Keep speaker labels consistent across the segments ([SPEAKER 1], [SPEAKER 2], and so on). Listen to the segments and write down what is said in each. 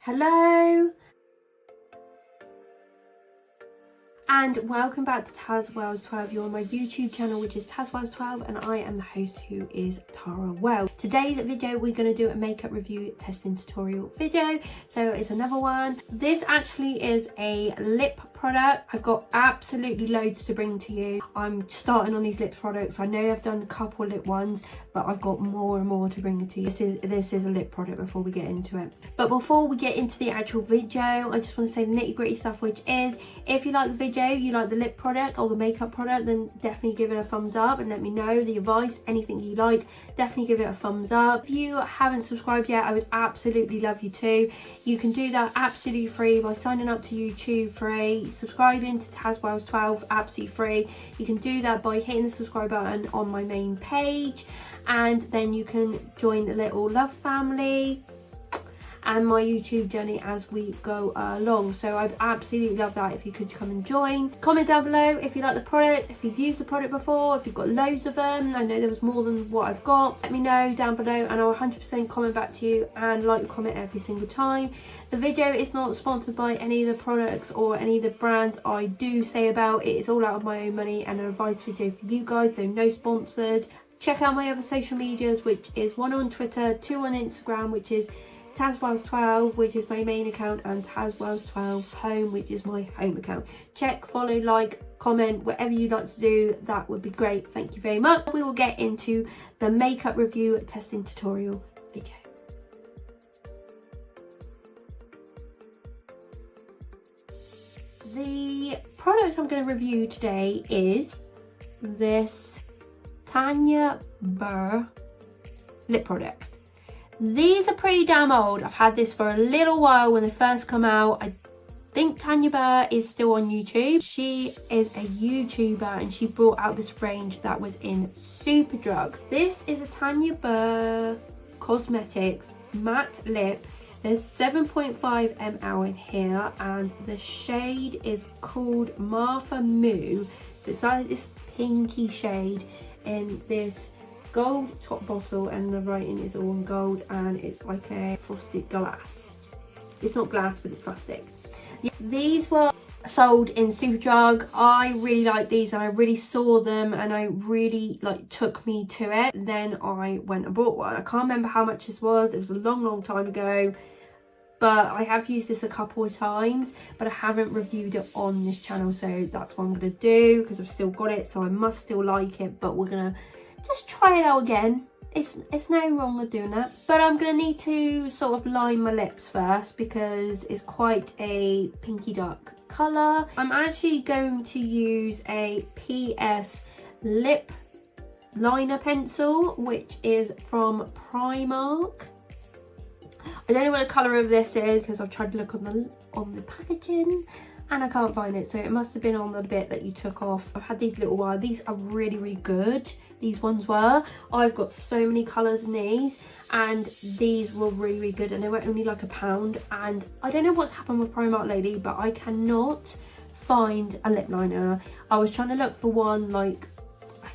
[SPEAKER 1] Hello and welcome back to tazwells12. You're on my YouTube channel, which is tazwells12, and I am the host, who is Tara Well. Today's video we're going to do a makeup review testing tutorial video, so it's another one. This actually is a lip product. I've got absolutely loads to bring to you. I'm starting on these lip products. I know I've done a couple lip ones, but I've got more and more to bring to you. This is a lip product before we get into it. But before we get into the actual video, I just want to say the nitty gritty stuff, which is, if you like the video, you like the lip product or the makeup product, then definitely give it a thumbs up and let me know the advice. Anything you like, definitely give it a thumbs up. If you haven't subscribed yet, I would absolutely love you to. You can do that absolutely free by signing up to YouTube free, subscribing to tazwells12 absolutely free. You can do that by hitting the subscribe button on my main page, and then you can join the little love family and my YouTube journey as we go along. So I'd absolutely love that if you could come and join. Comment down below if you like the product, if you've used the product before, if you've got loads of them. I know there was more than what I've got. Let me know down below and I'll 100% comment back to you and like your comment every single time. The video is not sponsored by any of the products or any of the brands I do say about. It is all out of my own money and an advice video for you guys, so no sponsored. Check out my other social medias, which is one on Twitter, 2 on Instagram, which is tazwells12, which is my main account, and tazwells12 home, which is my home account. Check, follow, like, comment, whatever you'd like to do, that would be great. Thank you very much. We will get into the makeup review testing tutorial video. The product I'm going to review today is this TANYA BURR lip product. These are pretty damn old. I've had this for a little while when they first come out. I think TANYA BURR is still on YouTube. She is a YouTuber and she brought out this range that was in SUPERDRUG. This is a TANYA BURR Cosmetics matte lip. There's 7.5 ml in here and the shade is called MATHA MOO. So it's like this pinky shade in this gold top bottle, and the writing is all in gold, and it's like a frosted glass. It's not glass, but it's plastic. Yeah, these were sold in SUPERDRUG. I really like these and I really saw them and I really took me to it. Then I went and bought one. I can't remember how much this was. It was a long time ago, but I have used this a couple of times, but I haven't reviewed it on this channel, so that's what I'm gonna do because I've still got it, so I must still like it, but we're gonna just try it out again. It's no wrong with doing that. But I'm gonna need to sort of line my lips first because it's quite a pinky dark colour. I'm actually going to use a PS lip liner pencil, which is from Primark. I don't know what the colour of this is because I've tried to look on the packaging and I can't find it, so it must have been on the bit that you took off. I've had these little while. These are really good. These ones were. I've got so many colours in these, and these were really good, and they were only like £1. And I don't know what's happened with Primark lately, but I cannot find a lip liner. I was trying to look for one like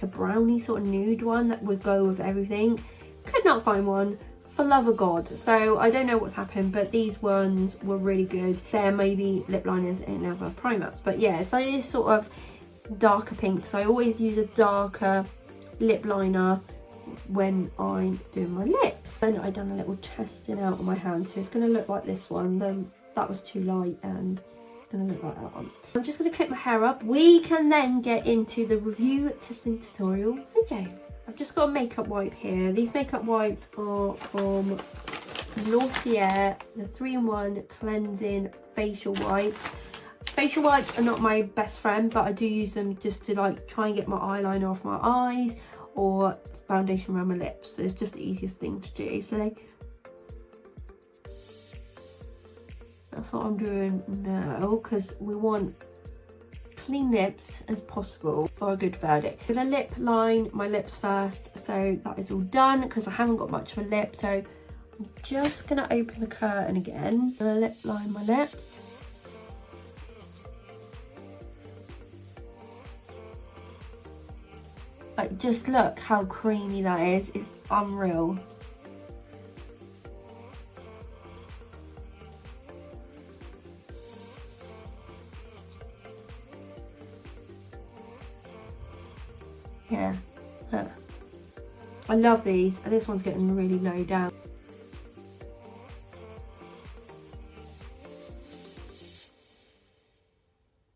[SPEAKER 1] a brownie sort of nude one that would go with everything. Could not find one. For love of God. So I don't know what's happened, but these ones were really good. There may be lip liners in other Primarks, but yeah, so it is sort of darker pink. So I always use a darker lip liner when I'm doing my lips. And I done a little testing out on my hand, so it's going to look like this one. Then that was too light and it's going to look like that one. I'm just going to clip my hair up. We can then get into the review testing tutorial video. I've just got a makeup wipe here. These makeup wipes are from Glossier, the 3-in-1 cleansing facial wipes. Facial wipes are not my best friend, but I do use them just to try and get my eyeliner off my eyes or foundation around my lips. So it's just the easiest thing to do. So that's what I'm doing now, because we want clean lips as possible for a good verdict. I'm gonna lip line my lips first, so that is all done because I haven't got much of a lip. So I'm just gonna open the curtain again. I'm gonna lip line my lips. Just look how creamy that is. It's unreal. Yeah, look. I love these. This one's getting really low down.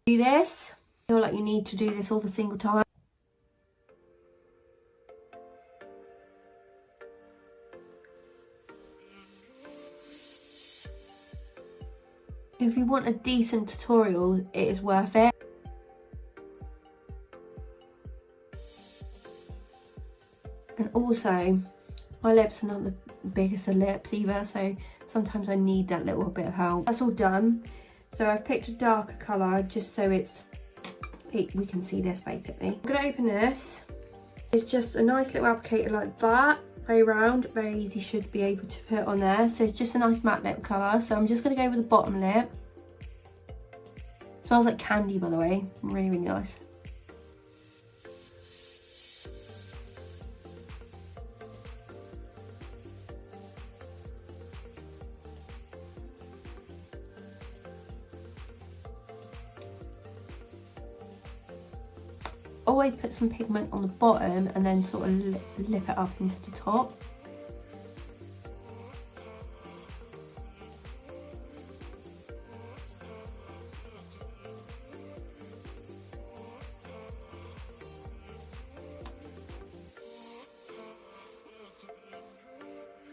[SPEAKER 1] Do this. I feel like you need to do this all the single time. If you want a decent tutorial, it is worth it. And also, my lips are not the biggest of lips either, so sometimes I need that little bit of help. That's all done. So I've picked a darker colour just so we can see this basically. I'm going to open this. It's just a nice little applicator like that. Very round, very easy, should be able to put on there. So it's just a nice matte lip colour. So I'm just going to go with the bottom lip. Smells like candy, by the way. Really, really nice. Always put some pigment on the bottom and then sort of lip it up into the top.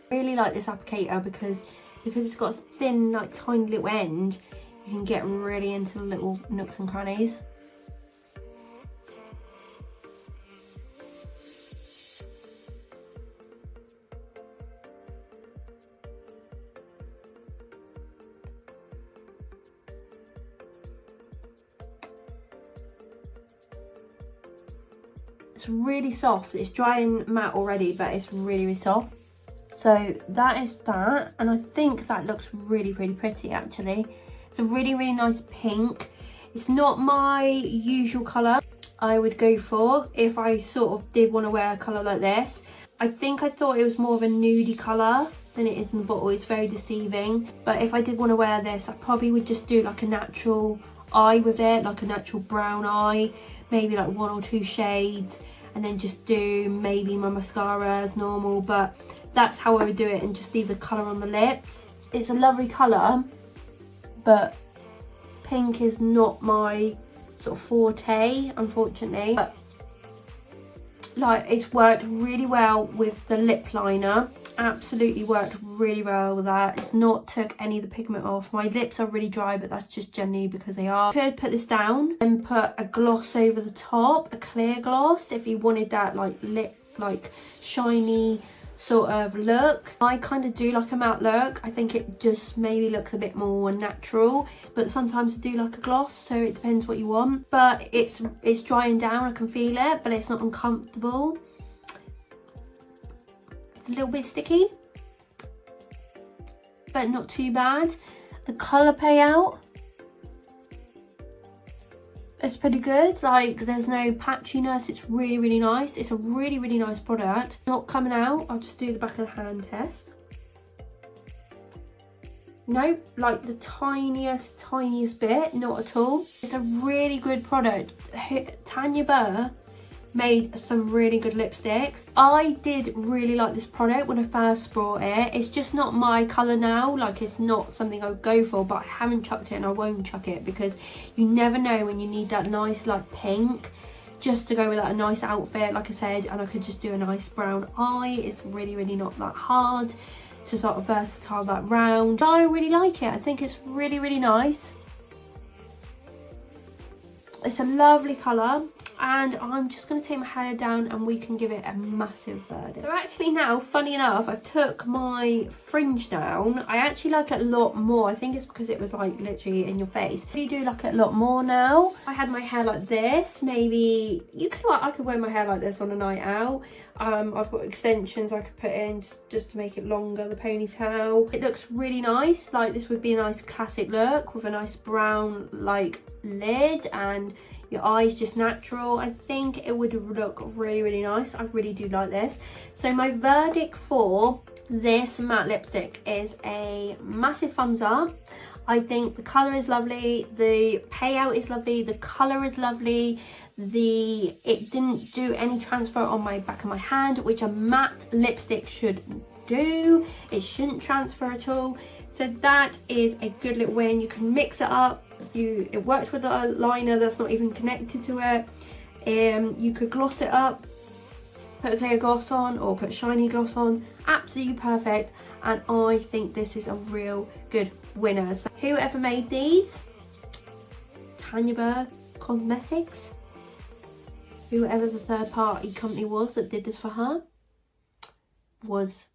[SPEAKER 1] I really like this applicator because it's got a thin, like tiny little end. You can get really into the little nooks and crannies. It's really soft. It's dry and matte already, but it's really, really soft. So that is that, and I think that looks really, really pretty actually. It's a really, really nice pink. It's not my usual colour I would go for if I sort of did want to wear a colour like this. I thought it was more of a nudie colour than it is in the bottle. It's very deceiving. But if I did want to wear this, I probably would just do like a natural eye with it, like a natural brown eye, maybe like 1 or 2 shades, and then just do maybe my mascara as normal. But that's how I would do it, and just leave the colour on the lips. It's a lovely colour, but pink is not my sort of forte, unfortunately. But like, it's worked really well with the lip liner. Absolutely worked really well with that. It's not took any of the pigment off. My lips are really dry, but that's just generally because they are. You could put this down and put a gloss over the top, a clear gloss, if you wanted that like lip, like shiny sort of look. I kind of do like a matte look. I think it just maybe looks a bit more natural, but sometimes I do like a gloss, so it depends what you want. But it's drying down, I can feel it, but it's not uncomfortable. It's a little bit sticky, but not too bad. The colour payout, it's pretty good. Like, there's no patchiness. It's really, really nice. It's a really, really nice product. Not coming out. I'll just do the back of the hand test. No, like the tiniest bit, not at all. It's a really good product. Tanya Burr made some really good lipsticks. I did really like this product when I first bought it. It's just not my colour now. Like, it's not something I would go for, but I haven't chucked it and I won't chuck it, because you never know when you need that nice like pink just to go with that nice outfit, like I said. And I could just do a nice brown eye. It's really, really not that hard to sort of versatile that round. I really like it. I think it's really, really nice. It's a lovely colour. And I'm just going to take my hair down and we can give it a massive verdict. So actually now, funny enough, I've took my fringe down. I actually like it a lot more. I think it's because it was like literally in your face. I really do like it a lot more now. I had my hair like this. Maybe I could wear my hair like this on a night out. I've got extensions I could put in just to make it longer, the ponytail. It looks really nice. Like, this would be a nice classic look with a nice brown like lid, and your eyes just natural. I think it would look really, really nice. I really do like this. So my verdict for this matte lipstick is a massive thumbs up. I think the colour is lovely, the payout is lovely, the colour is lovely, it didn't do any transfer on my back of my hand, which a matte lipstick should do. It shouldn't transfer at all. So that is a good little win. You can mix it up. It works with a liner that's not even connected to it. You could gloss it up, put a clear gloss on or put shiny gloss on. Absolutely perfect. And I think this is a real good winner. So whoever made these, Tanya Burr Cosmetics, whoever the third party company was that did this for her, was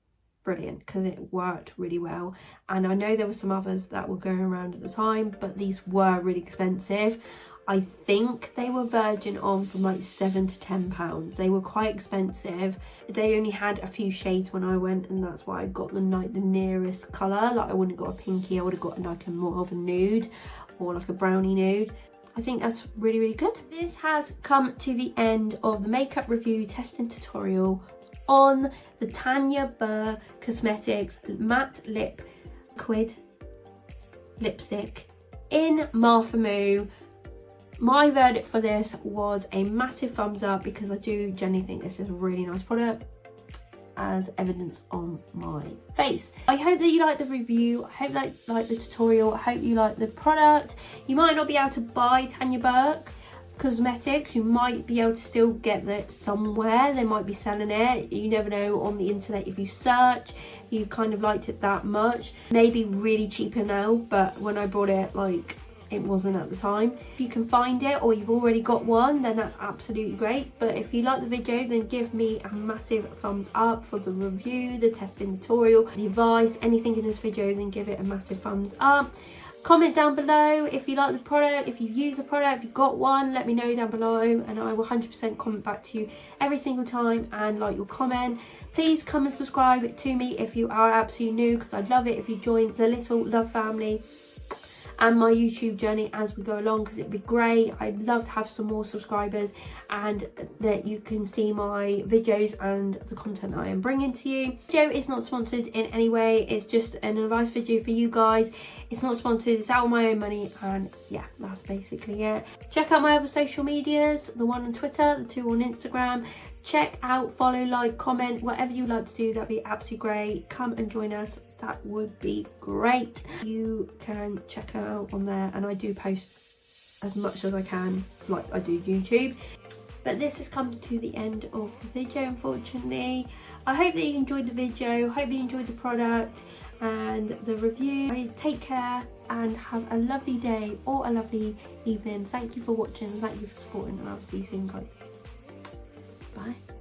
[SPEAKER 1] brilliant because it worked really well. And I know there were some others that were going around at the time, but these were really expensive. I think they were Virgin on from like £7 to £10. They were quite expensive. They only had a few shades when I went, and that's why I got the nearest colour. Like I wouldn't have got a pinky, I would have got like a more of a nude or like a brownie nude. I think that's really, really good. This has come to the end of the makeup review testing tutorial on the Tanya Burr Cosmetics Matte Liquid Lipstick in MATHAMOO. My verdict for this was a massive thumbs up because I do genuinely think this is a really nice product, as evidence on my face. I hope that you like the review. I hope you like the tutorial. I hope you like the product. You might not be able to buy Tanya Burr Cosmetics. You might be able to still get that somewhere. They might be selling it. You never know on the internet. If you search, you kind of liked it that much. Maybe really cheaper now, but when I bought it, like, it wasn't at the time. If you can find it or you've already got one, then that's absolutely great. But if you like the video, then give me a massive thumbs up for the review, the testing tutorial, the advice, anything in this video, then give it a massive thumbs up. Comment down below if you like the product, if you use the product, if you've got one, let me know down below and I will 100% comment back to you every single time and like your comment. Please come and subscribe to me if you are absolutely new, because I'd love it if you join the Little Love family and my YouTube journey as we go along, because it'd be great. I'd love to have some more subscribers and that you can see my videos and the content I am bringing to you. The video is not sponsored in any way. It's just an advice video for you guys. It's not sponsored. It's out of my own money, and yeah, that's basically it. Check out my other social medias, the one on Twitter, the two on Instagram. Check out, follow, like, comment, whatever you like to do. That'd be absolutely great. Come and join us. That would be great. You can check out on there, and I do post as much as I can, like I do YouTube. But this has come to the end of the video, unfortunately. I hope that you enjoyed the video. I hope you enjoyed the product and the review. Take care and have a lovely day or a lovely evening. Thank you for watching. Thank you for supporting, and I'll see you soon, guys. Bye.